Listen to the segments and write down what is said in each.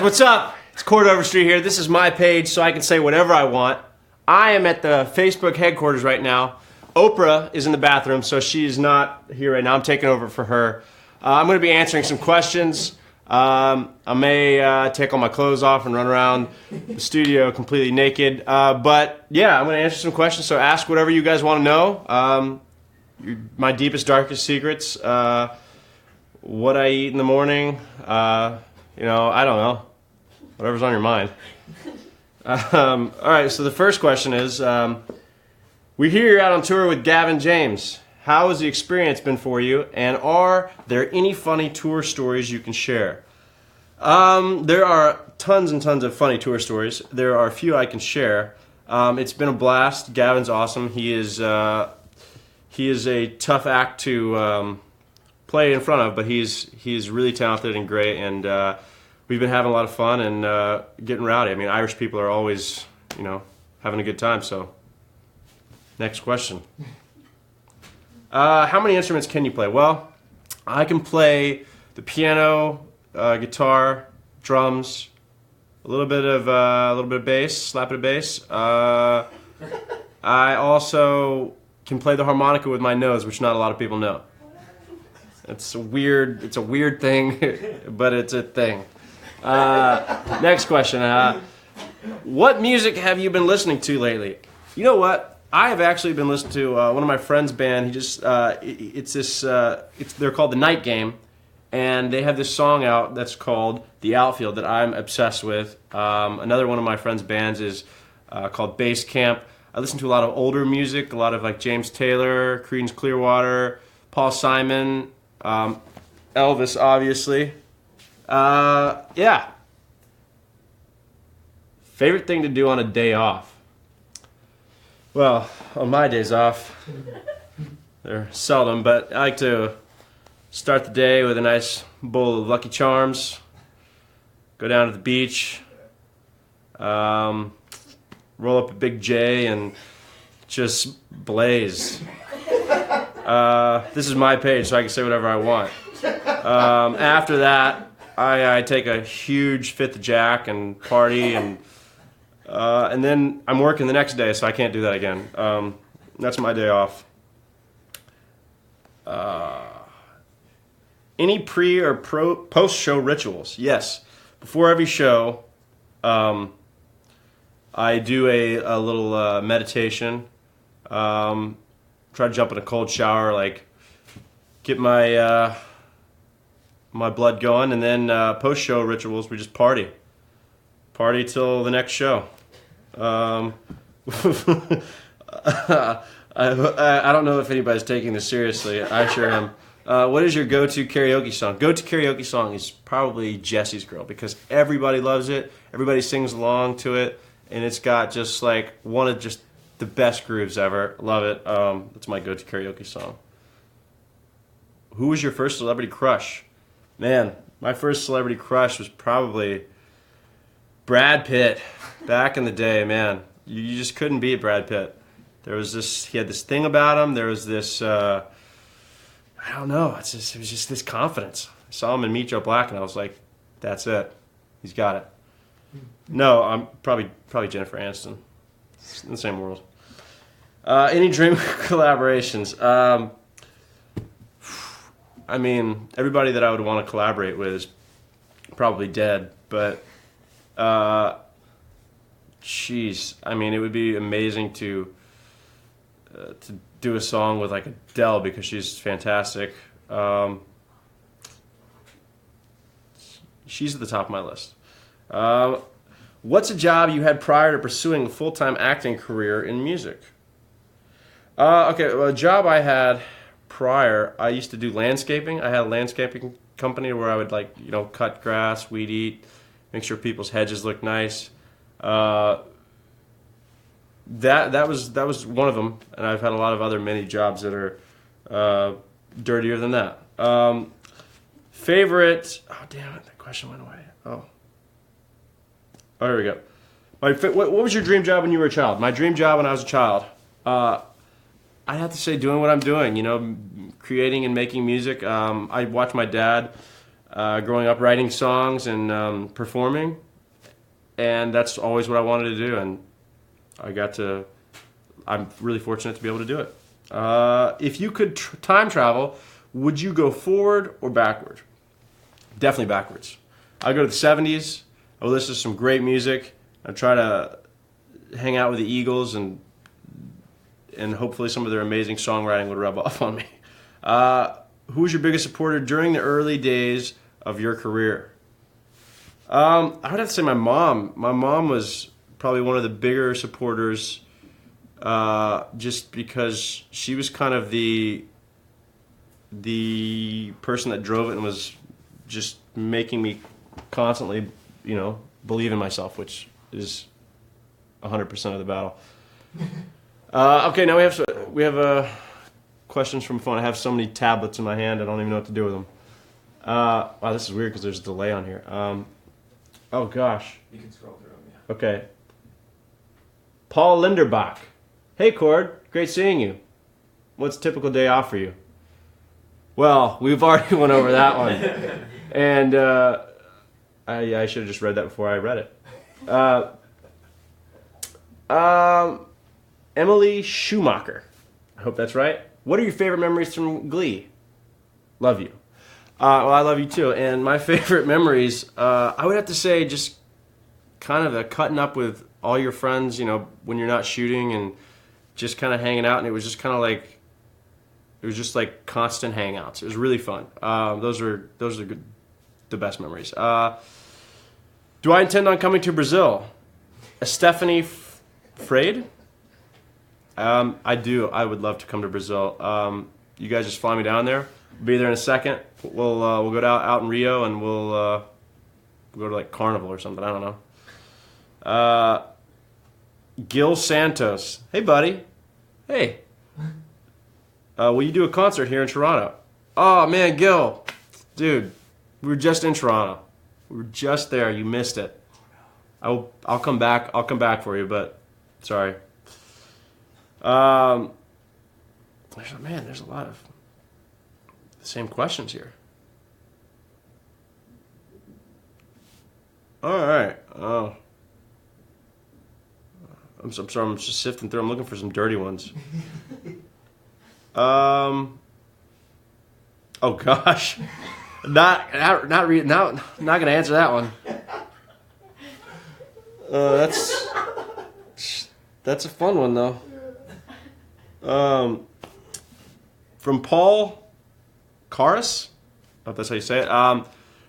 what's up? It's Cord Overstreet here. This is my page, so I can say whatever I want. I am at the Facebook headquarters right now. Oprah is in the bathroom, so she's not here right now. I'm taking over for her. I'm going to be answering some questions. I may take all my clothes off and run around the studio completely naked. But yeah, I'm going to answer some questions, so ask whatever you guys want to know. My deepest, darkest secrets. What I eat in the morning. I don't know. Whatever's on your mind. All right, so the first question is, we hear you're out on tour with Gavin James. How has the experience been for you, and are there any funny tour stories you can share? There are tons and tons of funny tour stories. There are a few I can share. It's been a blast. Gavin's awesome. He is a tough act to play in front of, but he's really talented and great, and we've been having a lot of fun and getting rowdy. I mean, Irish people are always, having a good time, so. Next question. How many instruments can you play? Well, I can play the piano, guitar, drums, a little bit of bass, slap it of bass. I also can play the harmonica with my nose, which not a lot of people know. It's a weird thing, but it's a thing. Next question. What music have you been listening to lately? You know what? I have actually been listening to one of my friend's band. They're called The Night Game, and they have this song out that's called The Outfield that I'm obsessed with. Another one of my friend's bands is called Bass Camp. I listen to a lot of older music, a lot of like James Taylor, Creedence Clearwater, Paul Simon, Elvis, obviously. Yeah. Favorite thing to do on a day off? Well, on my days off, they're seldom, but I like to start the day with a nice bowl of Lucky Charms, go down to the beach, roll up a big J, and just blaze. This is my page, so I can say whatever I want. After that, I take a huge Fifth of Jack and party, and then I'm working the next day, so I can't do that again. That's my day off. Any pre or post-show rituals? Yes. Before every show, I do a little meditation. Try to jump in a cold shower, like get my my blood going, and then post-show rituals, we just party till the next show. I don't know if anybody's taking this seriously. I sure am. What is your go-to karaoke song? Go-to karaoke song is probably Jesse's Girl, because everybody loves it. Everybody sings along to it, and it's got just like one of just the best grooves ever. Love it. That's my go-to karaoke song. Who was your first celebrity crush? Man, my first celebrity crush was probably Brad Pitt. Back in the day, man, you just couldn't beat Brad Pitt. He had this thing about him. There was this, I don't know, it was just this confidence. I saw him in Meet Joe Black, and I was like, that's it. He's got it. No, I'm probably Jennifer Aniston. It's in the same world. Any dream collaborations? I mean, everybody that I would want to collaborate with is probably dead, but I mean, it would be amazing to do a song with like Adele, because she's fantastic. She's at the top of my list. What's a job you had prior to pursuing a full-time acting career in music? Okay, well, a job I had prior, I used to do landscaping. I had a landscaping company where I would cut grass, weed eat, make sure people's hedges look nice. That was one of them, and I've had a lot of other mini jobs that are dirtier than that. Favorite? Oh damn it! That question went away. Oh, here we go. What was your dream job when you were a child? My dream job when I was a child, I'd have to say doing what I'm doing. Creating and making music. I watched my dad growing up writing songs and performing, and that's always what I wanted to do, and I'm really fortunate to be able to do it. If you could time travel, would you go forward or backward? Definitely backwards. I'll go to the 70s. I'll listen to some great music. I'll try to hang out with the Eagles, and hopefully some of their amazing songwriting would rub off on me. Who was your biggest supporter during the early days of your career? I would have to say my mom. My mom was probably one of the bigger supporters, just because she was kind of the person that drove it and was just making me constantly, believe in myself, which is 100% of the battle. Okay, now we have questions from phone. I have so many tablets in my hand, I don't even know what to do with them. Wow, this is weird because there's a delay on here. Oh gosh. You can scroll through them, yeah. Okay. Paul Linderbach. Hey Cord, great seeing you. What's a typical day off for you? Well, we've already went over that one. And I should have just read that before I read it. Emily Schumacher. I hope that's right. What are your favorite memories from Glee? Love you. Well, I love you too. And my favorite memories, I would have to say just kind of the cutting up with all your friends, when you're not shooting, and just kind of hanging out. And it was just kind of like, it was just like constant hangouts. It was really fun. Those are the best memories. Do I intend on coming to Brazil? Stephanie Frade? I do. I would love to come to Brazil. You guys just fly me down there. Be there in a second. We'll go out in Rio, and we'll go to like Carnival or something. I don't know. Gil Santos. Hey, buddy. Hey. Will you do a concert here in Toronto? Oh man, Gil, dude, we were just in Toronto. We were just there. You missed it. I'll come back. I'll come back for you, but sorry. There's a lot of the same questions here. All right. Oh, I'm sorry. I'm just sifting through. I'm looking for some dirty ones. Oh gosh, not gonna answer that one. That's a fun one though. From Paul Karas, I hope that's how you say it. Are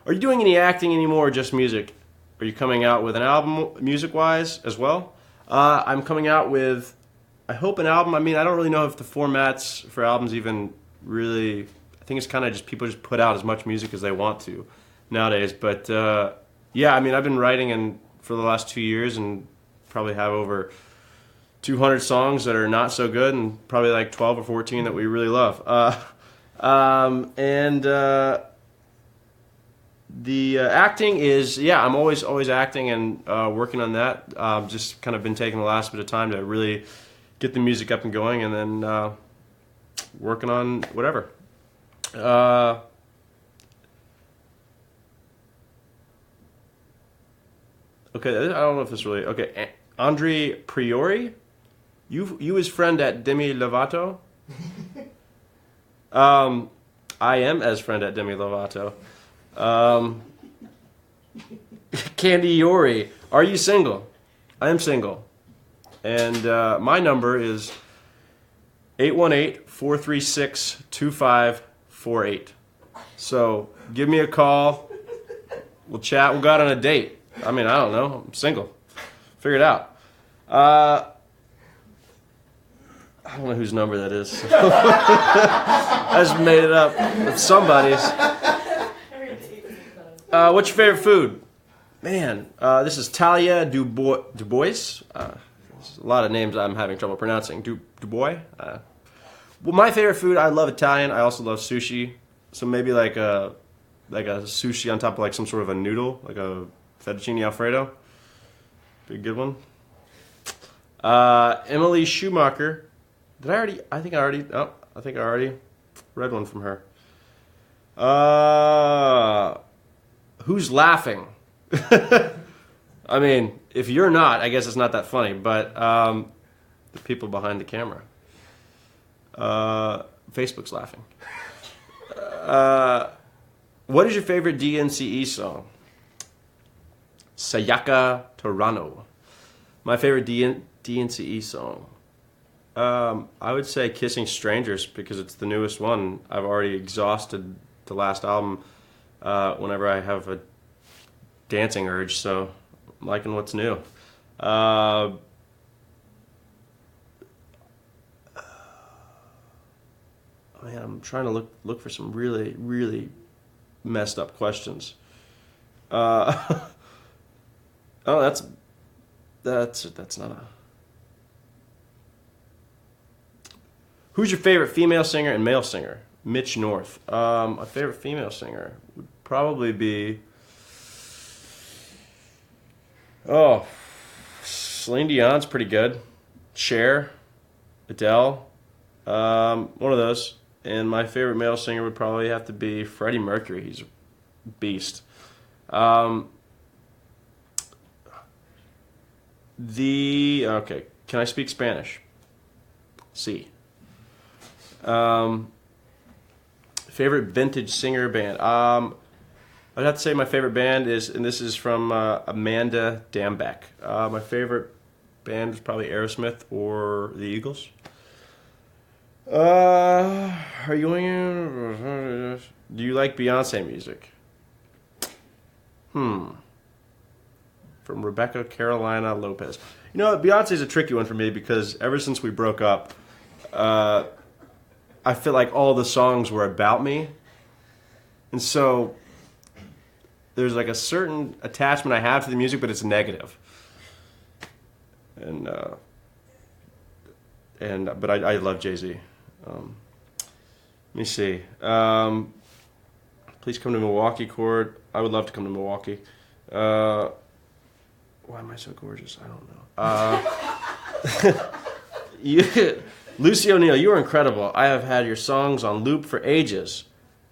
you doing any acting anymore, or just music? Are you coming out with an album, music-wise, as well? I'm coming out with, I hope, an album. I mean, I don't really know if the formats for albums even really, I think it's kind of just people just put out as much music as they want to nowadays. But yeah, I mean, I've been writing for the last 2 years, and probably have over 200 songs that are not so good, and probably like 12 or 14 that we really love. The acting is, yeah, I'm always acting and working on that. Just kind of been taking the last bit of time to really get the music up and going, and then working on whatever. Okay, I don't know if this really... Okay, Andre Priori? You his friend at Demi Lovato? I am as friend at Demi Lovato. Candy Yori, are you single? I am single. And my number is 818-436-2548. So give me a call. We'll chat. We'll go out on a date. I mean, I don't know. I'm single. Figure it out. I don't know whose number that is. I just made it up. It's somebody's. What's your favorite food? Man, this is Talia Dubois. There's a lot of names I'm having trouble pronouncing. Dubois? Well, my favorite food, I love Italian. I also love sushi. So maybe like a sushi on top of like some sort of a noodle, like a fettuccine alfredo. Be a good one. Emily Schumacher. I think I already read one from her. Who's laughing? I mean, if you're not, I guess it's not that funny, but the people behind the camera. Facebook's laughing. What is your favorite DNCE song? Sayaka Torano. My favorite DNCE song. I would say Kissing Strangers because it's the newest one. I've already exhausted the last album whenever I have a dancing urge, so I'm liking what's new. Man, I'm trying to look for some really, really messed up questions. Oh, that's not a... Who's your favorite female singer and male singer? Mitch North. My favorite female singer would probably be... Oh, Celine Dion's pretty good. Cher, Adele, one of those. And my favorite male singer would probably have to be Freddie Mercury. He's a beast. Okay, can I speak Spanish? Sí. Favorite vintage singer band. I'd have to say my favorite band is, and this is from Amanda Dambeck. My favorite band is probably Aerosmith or the Eagles. Are you going? Do you like Beyonce music? From Rebecca Carolina Lopez. You know, Beyonce's a tricky one for me because ever since we broke up, I feel like all the songs were about me, and so there's like a certain attachment I have to the music, but it's negative. But I love Jay-Z. Let me see. Please come to Milwaukee, Cord. I would love to come to Milwaukee. Why am I so gorgeous? I don't know. Lucy O'Neill, you are incredible. I have had your songs on loop for ages.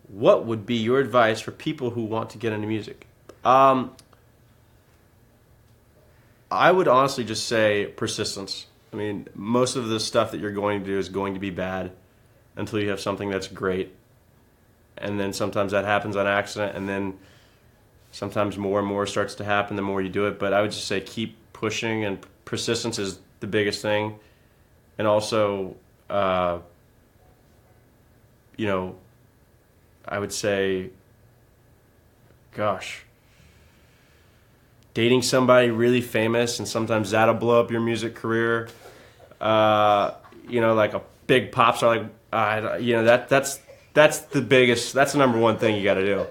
What would be your advice for people who want to get into music? I would honestly just say persistence. I mean, most of the stuff that you're going to do is going to be bad until you have something that's great. And then sometimes that happens on accident, and then sometimes more and more starts to happen the more you do it. But I would just say keep pushing, and persistence is the biggest thing. And also, I would say, dating somebody really famous, and sometimes that'll blow up your music career. Like a big pop star, that's the biggest, that's the number one thing you got to do.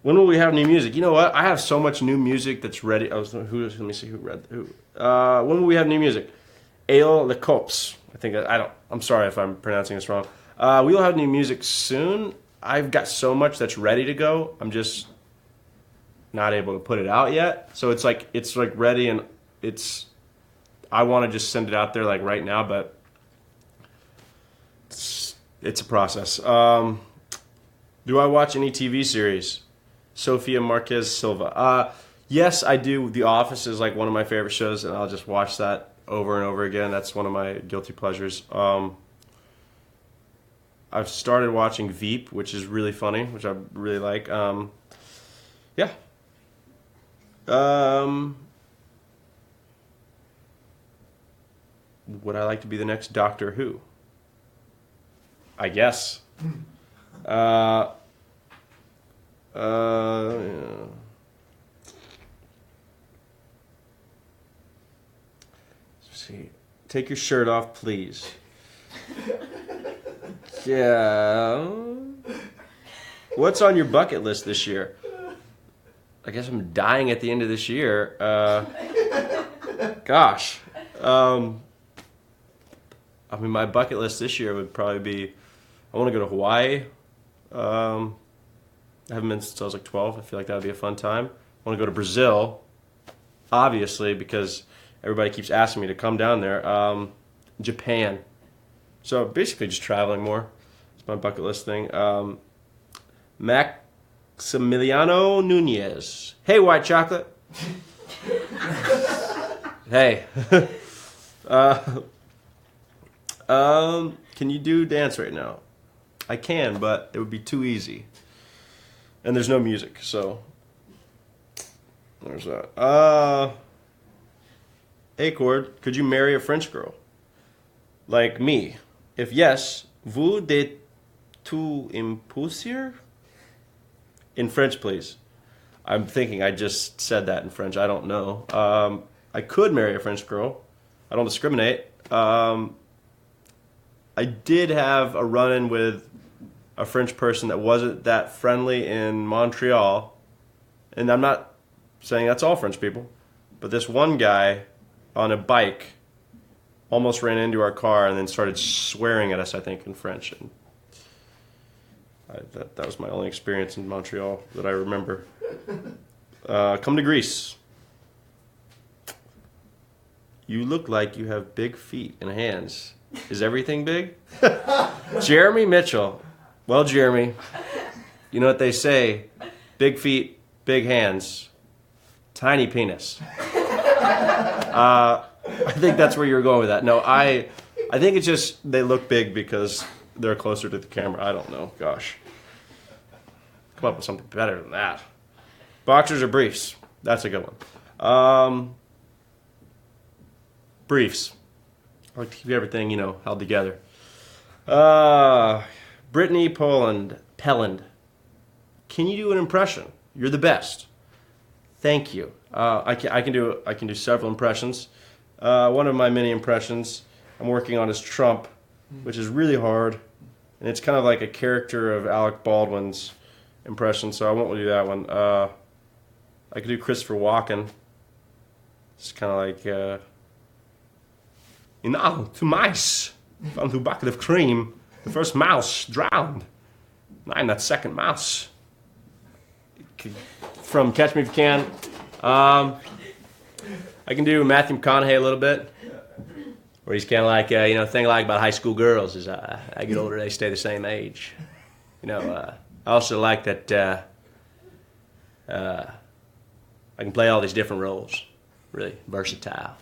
When will we have new music? You know what? I have so much new music that's ready. Let me see who read who. When will we have new music? Ale Le Cops. I'm sorry if I'm pronouncing this wrong. We will have new music soon. I've got so much that's ready to go. I'm just not able to put it out yet. So it's like ready, and I want to just send it out there like right now, but it's a process. Do I watch any TV series? Sofia Marquez Silva. Yes, I do. The Office is like one of my favorite shows, and I'll just watch that over and over again. That's one of my guilty pleasures. I've started watching Veep, which is really funny, which I really like. Yeah. Would I like to be the next Doctor Who? I guess. Yeah. Let's see. Take your shirt off, please. Yeah. What's on your bucket list this year? I guess I'm dying at the end of this year. My bucket list this year would probably be, I want to go to Hawaii. I haven't been since I was like 12. I feel like that would be a fun time. I want to go to Brazil, obviously, because everybody keeps asking me to come down there. Japan. So basically just traveling more. It's my bucket list thing. Maximiliano Nunez. Hey, white chocolate. Hey. Can you do dance right now? I can, but it would be too easy. And there's no music, so there's that. Hey, Cord, could you marry a French girl? Like me? If yes, vous êtes-vous impulsir? In French, please. I'm thinking I just said that in French. I don't know. I could marry a French girl. I don't discriminate. I did have a run-in with a French person that wasn't that friendly in Montreal. And I'm not saying that's all French people. But this one guy on a bike almost ran into our car and then started swearing at us, I think, in French. And that was my only experience in Montreal that I remember. Come to Greece. You look like you have big feet and hands. Is everything big? Jeremy Mitchell. Well, Jeremy, you know what they say? Big feet, big hands, tiny penis. I think that's where you're going with that. No, I think it's just they look big because they're closer to the camera. I don't know. Gosh. Come up with something better than that. Boxers or briefs? That's a good one. Briefs. I like to keep everything, held together. Brittany Pelland. Can you do an impression? You're the best. Thank you. I can do several impressions. One of my many impressions I'm working on is Trump, which is really hard, and it's kind of like a character of Alec Baldwin's impression, so I won't do that one. I could do Christopher Walken. It's kind of like, two mice found through a bucket of cream. The first mouse drowned. I'm that second mouse. From Catch Me If You Can. I can do Matthew McConaughey a little bit. Where he's kind of like, thing I like about high school girls is I get older, they stay the same age. I also like that I can play all these different roles. Really versatile.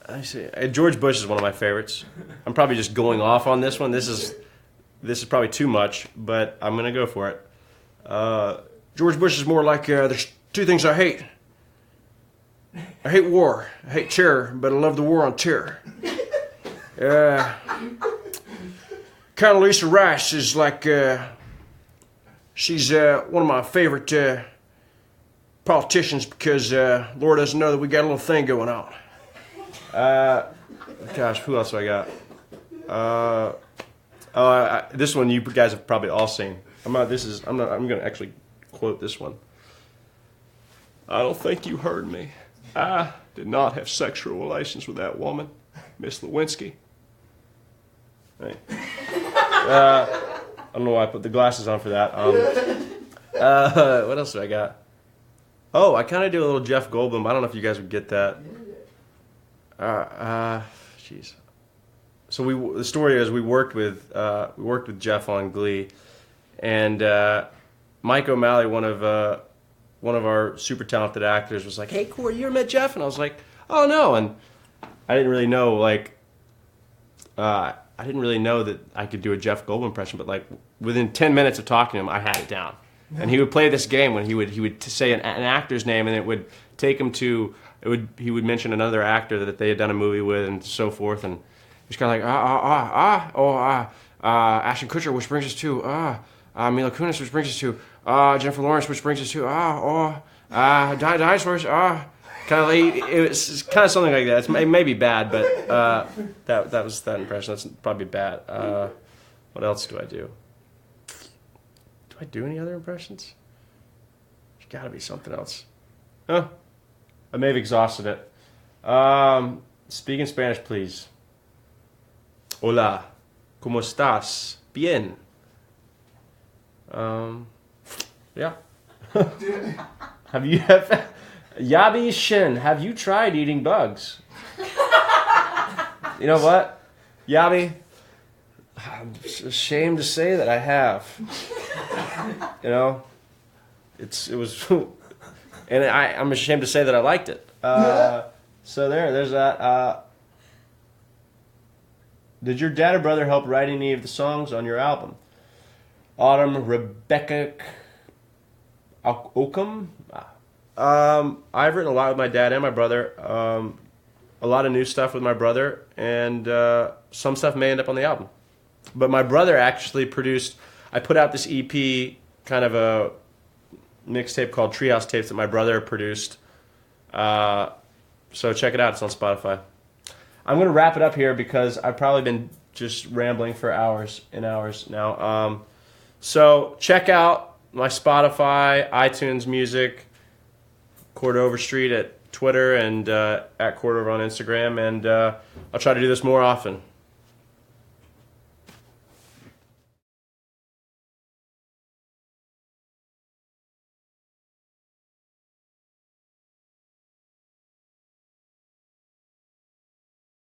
I see. George Bush is one of my favorites. I'm probably just going off on this one. This is probably too much, but I'm gonna go for it. George Bush is more like there's two things I hate. I hate war. I hate terror, but I love the war on terror. Condoleezza Rice is like she's one of my favorite politicians because Lord doesn't know that we got a little thing going on. Gosh, who else do I got? This one you guys have probably all seen. I'm going to actually quote this one. I don't think you heard me. I did not have sexual relations with that woman, Miss Lewinsky. Right. I don't know why I put the glasses on for that. What else do I got? Oh, I kind of do a little Jeff Goldblum. I don't know if you guys would get that. Jeez. So the story is we worked with Jeff on Glee, and Mike O'Malley, one of our super talented actors, was like, "Hey, Corey, you ever met Jeff?" And I was like, "Oh no," and I didn't really know that I could do a Jeff Goldblum impression, but within 10 minutes of talking to him, I had it down. And he would play this game when he would say an actor's name, and it would take him to he would mention another actor that they had done a movie with, and so forth. And he's kind of like Ashton Kutcher, which brings us to Mila Kunis, which brings us to Jennifer Lawrence, which brings us to dinosaurs. Kind of it was kind of something like that. It may be bad, but that was that impression. That's probably bad. What else do I do? Do I do any other impressions? There's got to be something else. Huh? I may have exhausted it. Speak in Spanish, please. Hola, ¿cómo estás? Bien. Yeah. Have you Yabi Shin, have you tried eating bugs? You know what? Yabi, I'm ashamed to say that I have. You know, it was, and I'm ashamed to say that I liked it. So there's that. Did your dad or brother help write any of the songs on your album? Autumn, Rebecca Oakham. I've written a lot with my dad and my brother. A lot of new stuff with my brother, and some stuff may end up on the album. But my brother actually produced. I put out this EP, kind of a mixtape called Treehouse Tapes that my brother produced. So check it out. It's on Spotify. I'm going to wrap it up here because I've probably been just rambling for hours and hours now. So check out my Spotify, iTunes Music, Cordova Street at Twitter, and at Cordova on Instagram. And I'll try to do this more often.